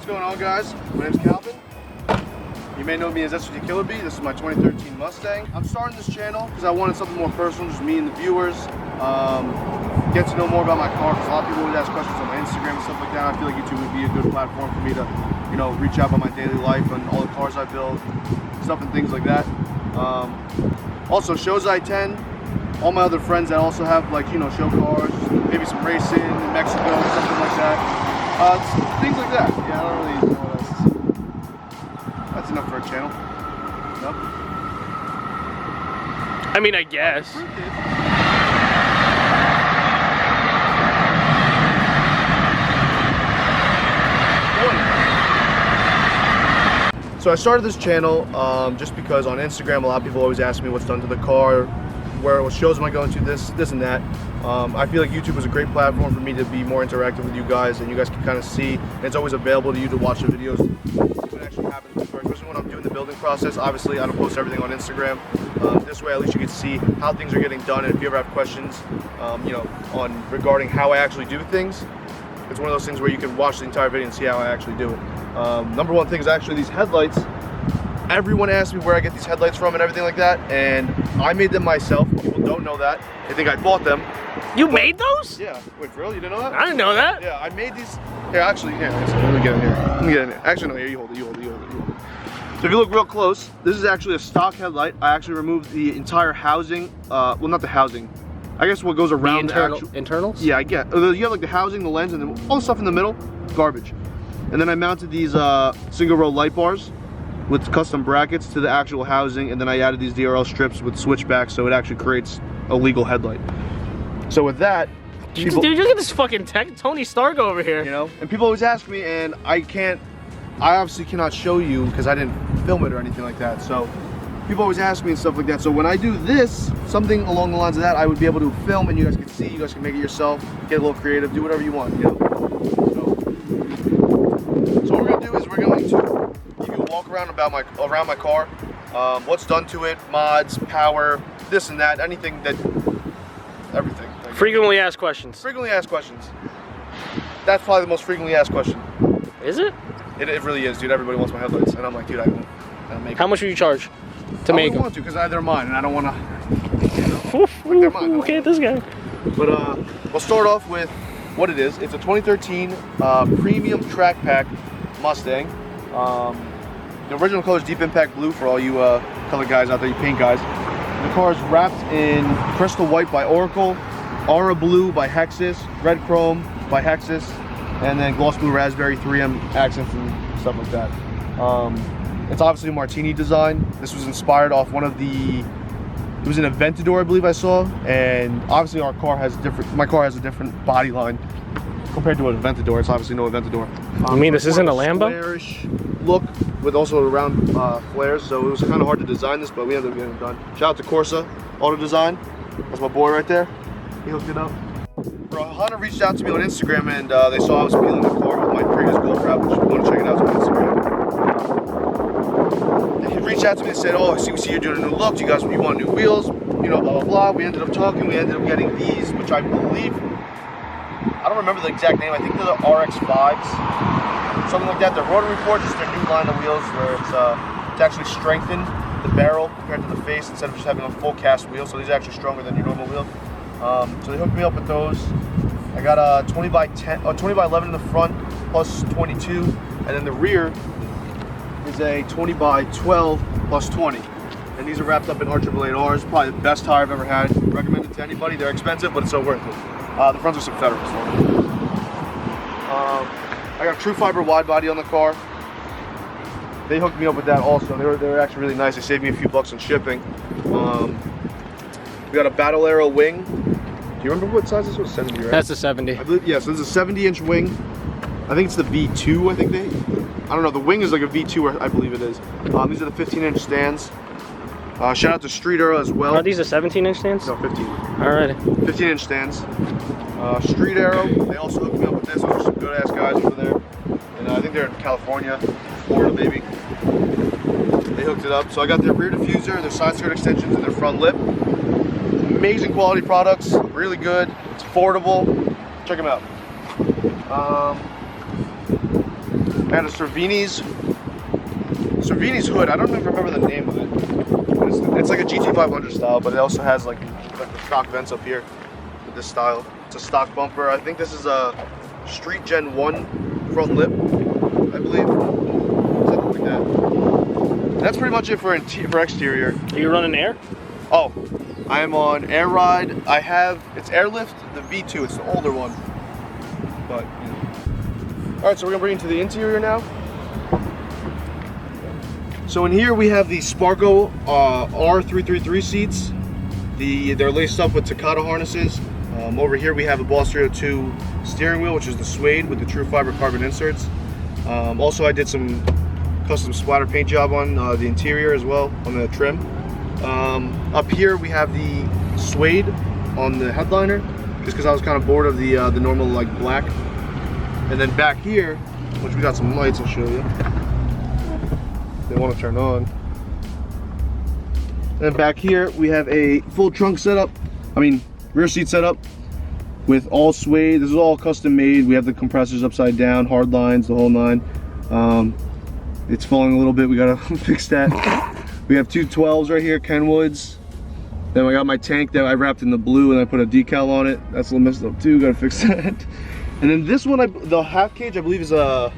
What's going on, guys? My name's Calvin. You may know me as SVT Killer Bee. This is my 2013 Mustang. I'm starting this channel because I wanted something more personal, just me and the viewers. Get to know more about my car, because a lot of people would ask questions on my Instagram and stuff like that. I feel like YouTube would be a good platform for me to, you know, reach out about my daily life and all the cars I build, stuff and things like that. Also, shows I attend, all my other friends that also have, like, you know, show cars, maybe some racing in Mexico, something like that. Things like that. Yeah, I don't really know what else to say. That's enough for a channel. No? I mean, I guess. So I started this channel just because on Instagram a lot of people always ask me what's done to the car, what shows am I going to, this and that. I feel like YouTube is a great platform for me to be more interactive with you guys, and you guys can kind of see, and it's always available to you to watch the videos, what actually happens with the car, especially when I'm doing the building process. Obviously I don't post everything on Instagram. This way at least you can see how things are getting done, and if you ever have questions you know, regarding how I actually do things, it's one of those things where you can watch the entire video and see how I actually do it. Number one thing is actually these headlights. Everyone asks me where I get these headlights from and everything like that, and I made them myself. People don't know that. They think I bought them. You made those? Yeah. Wait, for real? You didn't know that? I didn't know that. Yeah, I made these. Here, actually, here. Let me get in here. Let me get in here. Actually, no, here, you hold it. So if you look real close, this is actually a stock headlight. I actually removed the entire housing. Well, not the housing. I guess what goes around the internals? Yeah, I get. You have like the housing, the lens, and then all the stuff in the middle, garbage. And then I mounted these single row light bars with custom brackets to the actual housing, and then I added these DRL strips with switchbacks, so it actually creates a legal headlight. So with that, dude, look at this fucking Tony Stark over here. You know, and people always ask me, and I obviously cannot show you because I didn't film it or anything like that. So people always ask me and stuff like that. So when I do this, something along the lines of that, I would be able to film, and you guys can see, you guys can make it yourself, get a little creative, do whatever you want, you know. So what we're gonna do is we're going to give you a walk around around my car, what's done to it, mods, power, this and that, everything. Frequently asked questions. Frequently asked questions. That's probably the most frequently asked question. Is it? It really is, dude. Everybody wants my headlights, and I'm like, dude, I don't make. How much would you charge to make them? I don't want to, because they're mine, and I don't want to. You know, they're mine. Okay, this guy. But we'll start off with what it is. It's a 2013 premium track pack Mustang. The original color is Deep Impact Blue for all you color guys out there, you paint guys. The car is wrapped in Crystal White by Oracle, Aura Blue by Hexus, Red Chrome by Hexus, and then Gloss Blue Raspberry 3M accents and stuff like that. It's obviously a Martini design. This was inspired off one of the, it was an Aventador, I believe I saw, and obviously my car has a different body line compared to an Aventador. It's obviously no Aventador. You mean this isn't a Lambo? Squarish look with also round flares, so it was kind of hard to design this, but we ended up getting it done. Shout out to Corsa Auto Design. That's my boy right there. He hooked it up. Bro, Hunter reached out to me on Instagram, and they saw I was peeling the car with my previous Golf wrap, which if you want to check it out, it's on Instagram. He reached out to me and said, oh, we see you're doing a new look. You want new wheels, you know, blah, blah, blah. We ended up talking. We ended up getting these, which I believe, I don't remember the exact name. I think they're the RX5s, something like that. They're rotary forged, just their new line of wheels where it's to actually strengthen the barrel compared to the face instead of just having a full cast wheel. So these are actually stronger than your normal wheel. So they hooked me up with those. I got a 20 by 11 in the front plus 22, and then the rear is a 20 by 12 plus 20. And these are wrapped up in R888Rs. Probably the best tire I've ever had. Recommend it to anybody. They're expensive, but it's so worth it. The fronts are some Federals. I got a true fiber wide body on the car. They hooked me up with that also. They were actually really nice. They saved me a few bucks on shipping. We got a Battle Arrow wing. Do you remember what size this was? 70, right? That's a 70. I believe, yeah, so this is a 70-inch wing. I think it's the V2, I don't know, the wing is like a V2, I believe it is. These are the 15-inch stands. Shout out to Street Arrow as well. Are these a 17-inch stands? No, 15. Alrighty. 15-inch stands. Street Arrow, they also hooked me up with this. Those are some good-ass guys over there. And I think they're in California, Florida maybe. They hooked it up. So I got their rear diffuser, their side skirt extensions, and their front lip. Amazing quality products, really good. It's affordable. Check them out. I had a Cervini's hood. I don't even remember the name of it. It's like a GT500 style, but it also has like the stock vents up here with this style. It's a stock bumper. I think this is a Street Gen 1 front lip, I believe. Something like that. And that's pretty much it for exterior. Are you running air? Oh, I am on Air Ride. It's Airlift, the V2. It's the older one. But, you know. All right, so we're gonna bring it to the interior now. So in here we have the Sparco R333 seats. They're laced up with Takata harnesses. Over here we have a Boss 302 steering wheel, which is the suede with the true fiber carbon inserts. Also I did some custom splatter paint job on the interior as well, on the trim. Up here we have the suede on the headliner, just because I was kind of bored of the normal like black. And then back here, which we got some lights, I'll show you. They want to turn on. And then back here we have a full trunk setup. Rear seat setup with all suede. This is all custom made. We have the compressors upside down, hard lines, the whole nine. It's falling a little bit. We gotta fix that. We have two 12s right here, Kenwoods. Then I got my tank that I wrapped in the blue and I put a decal on it. That's a little messed up too. Gotta fix that. And then this one, the half cage, I believe is a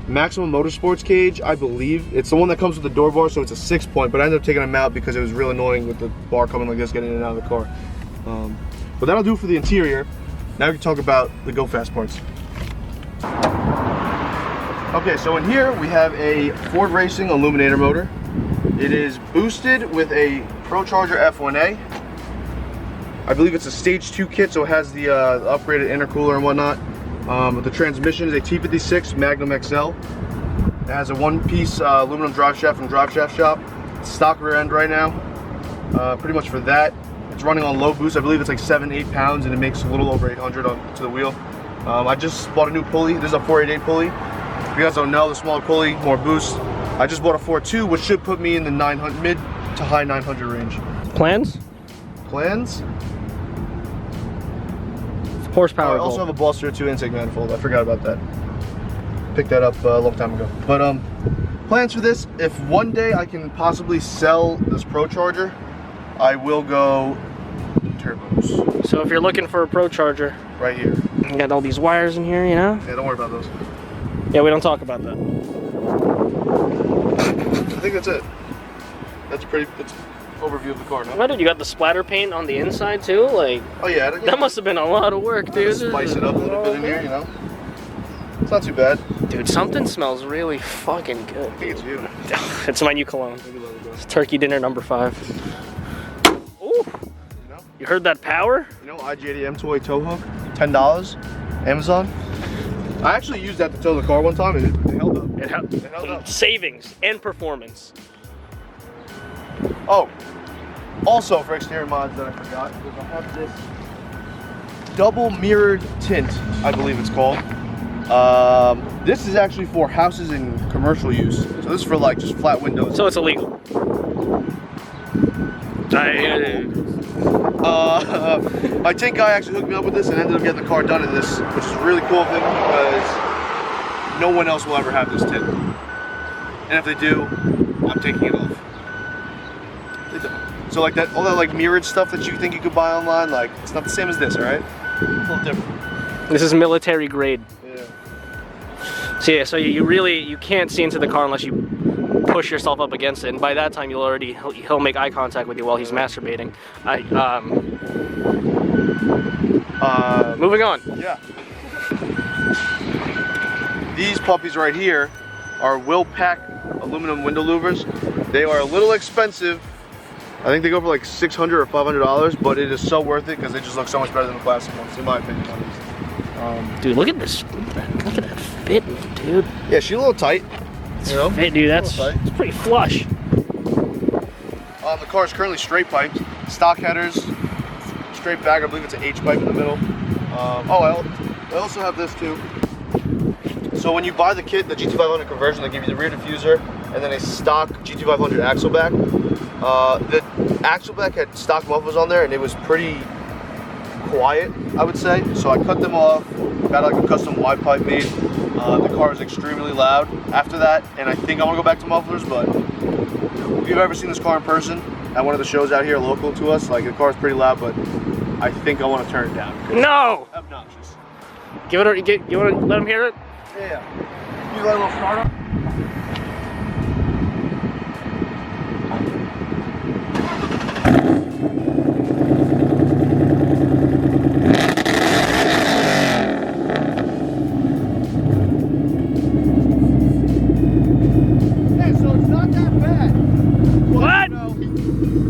Maximum Motorsports cage, I believe. It's the one that comes with the door bar, so it's a 6-point, but I ended up taking them out because it was real annoying with the bar coming like this, getting in and out of the car. But that'll do for the interior. Now we can talk about the Go Fast parts. Okay, so in here we have a Ford Racing Illuminator motor. It is boosted with a ProCharger F1A. I believe it's a stage 2 kit, so it has the upgraded intercooler and whatnot. The transmission is a T56 Magnum XL. It has a one-piece aluminum drive shaft from Drive Shaft Shop. It's stock rear end right now. Pretty much for that. It's running on low boost. I believe it's like 7-8 pounds, and it makes a little over 800 to the wheel. I just bought a new pulley. This is a 488 pulley. If you guys don't know, the smaller pulley, more boost. I just bought a 4.2, which should put me in the mid to high 900 range. Plans? Plans? Horsepower. I also have a Boss 302 intake manifold. I forgot about that. Picked that up a long time ago. But plans for this, if one day I can possibly sell this ProCharger, I will go turbos. So if you're looking for a ProCharger, right here. You got all these wires in here, you know? Yeah, don't worry about those. Yeah, we don't talk about that. I think that's it. That's overview of the car now. What, dude, you got the splatter paint on the inside too? Like, oh yeah. That must have been a lot of work, dude. Spice it up a little bit in here, you know? It's not too bad. Dude, something smells really fucking good. I think it's you. It's my new cologne. It's turkey dinner number 5. Ooh. You heard that power? You know, IGADM toy tow hook, $10, Amazon. I actually used that to tow the car one time and it held up. It held up. Savings and performance. Oh, also for exterior mods that I forgot, is I have this double mirrored tint, I believe it's called. This is actually for houses in commercial use. So this is for like just flat windows. So it's illegal. My tint guy actually hooked me up with this and ended up getting the car done in this, which is a really cool thing because no one else will ever have this tint. And if they do, I'm taking it off. So like that, all that like mirrored stuff that you think you could buy online, like it's not the same as this, all right? It's a little different. This is military grade. Yeah. So yeah, so you can't see into the car unless you push yourself up against it, and by that time he'll make eye contact with you while he's masturbating. Moving on. Yeah. These puppies right here are Will Pack aluminum window louvers. They are a little expensive. I think they go for like $600 or $500, but it is so worth it because they just look so much better than the plastic ones, in my opinion. Dude, look at this. Look at that fit, dude. Yeah, she's a little tight. You know? Fit, dude. It's pretty flush. The car is currently straight piped, stock headers, straight back. I believe it's an H pipe in the middle. I also have this too. So when you buy the kit, the GT500 conversion, they give you the rear diffuser and then a stock GT500 axle back. The axle back had stock mufflers on there, and it was pretty quiet, I would say. So I cut them off, got like a custom wide pipe made. The car is extremely loud after that, and I think I want to go back to mufflers, but if you've ever seen this car in person at one of the shows out here local to us, like the car is pretty loud, but I think I want to turn it down. No! Obnoxious. Give it a, you want to let him hear it? Yeah. You got a little startup?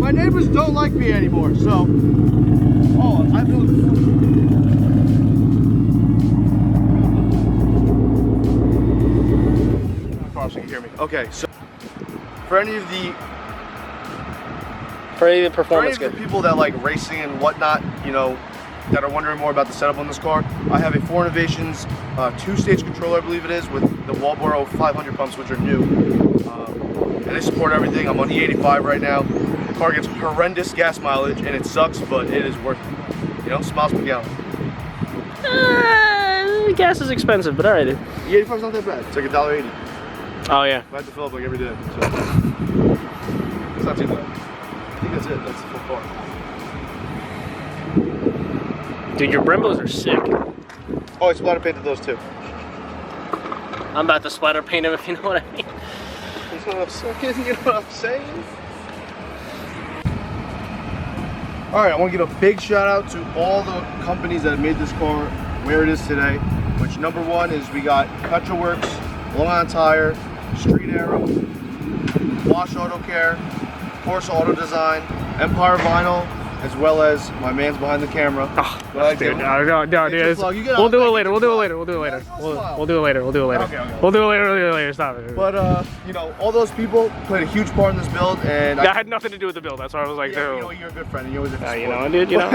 My neighbors don't like me anymore, so. Oh, I feel. Across, you can hear me. Okay, so for any of the performance the people that like racing and whatnot, you know, that are wondering more about the setup on this car, I have a 4 Innovations 2-stage controller, I believe it is, with the Walboro 500 pumps, which are new, and they support everything. I'm on E85 right now. The car gets horrendous gas mileage, and it sucks, but it is worth it. You know, smiles per gallon. Gas is expensive, but alright. E85 is not that bad. It's like $1.80. Oh yeah. I have to fill up like every day, so it's not too bad. I think that's it. That's the full car. Dude, your Brembos are sick. Oh, I splatter painted those too. I'm about to splatter paint them, if you know what I mean. You know what I'm saying? You know what I'm saying? Alright, I want to give a big shout out to all the companies that have made this car where it is today. Which number one is we got Petrolworks, Long Island Tire, Street Arrow, Wash Auto Care, Porsche Auto Design, Empire Vinyl, as well as my man's behind the camera. Oh, dude, no, dude. We'll do it later. We'll do it later. We'll do it later. We'll do it later. We'll do it later. Okay. We'll do it later. We'll do it later. Stop it. But you know, all those people played a huge part in this build, and that had nothing to do with the build. That's why I was like, yeah, dude. you know, you're a good friend, and you always have to you support. know, dude. You know.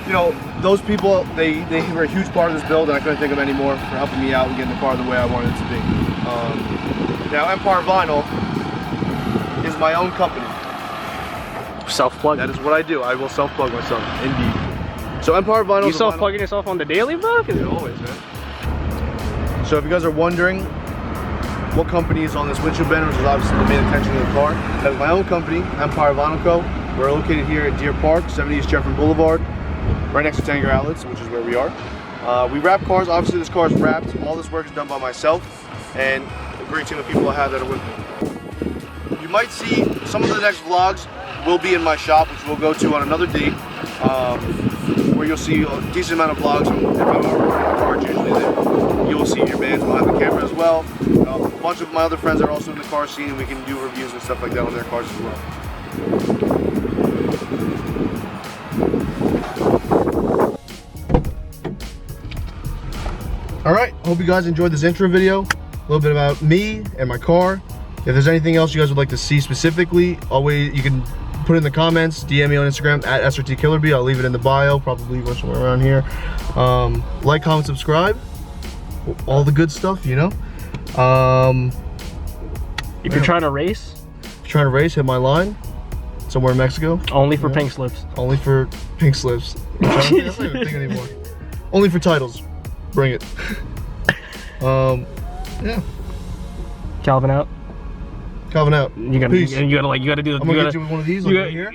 You know, those people, they were a huge part of this build, and I couldn't thank them anymore for helping me out and getting the car the way I wanted it to be. Now, Empire Vinyl is my own company. Self-plug. That is what I do. I will self-plug myself, indeed. So Empire Vinyl. You self-plugging yourself on the daily, bro? Yeah, always, man. So if you guys are wondering what company is on this windshield banner, which is obviously the main attention of the car, that is my own company, Empire Vinyl Co. We're located here at Deer Park, 70 East Jefferson Boulevard, right next to Tanger Outlets, which is where we are. We wrap cars. Obviously, this car is wrapped. All this work is done by myself and a great team of people I have that are with me. You might see some of the next vlogs will be in my shop, which we'll go to on another date, where you'll see a decent amount of vlogs. If I'm working on the car, it's usually there. You will see your bands behind the camera as well. A bunch of my other friends are also in the car scene, and we can do reviews and stuff like that on their cars as well. Alright, hope you guys enjoyed this intro video. A little bit about me and my car. If there's anything else you guys would like to see specifically, always you can put it in the comments, DM me on Instagram at SRTKillerB. I'll leave it in the bio, probably somewhere around here. Like, comment, subscribe. All the good stuff, you know. If you're trying to race, hit my line. Somewhere in Mexico. Only for pink slips. Only for pink slips. That's not even a thing anymore. Only for titles. Bring it. Yeah. Calvin out. Calvin out. You gotta do. I'm gonna get you with one of these. Like right here.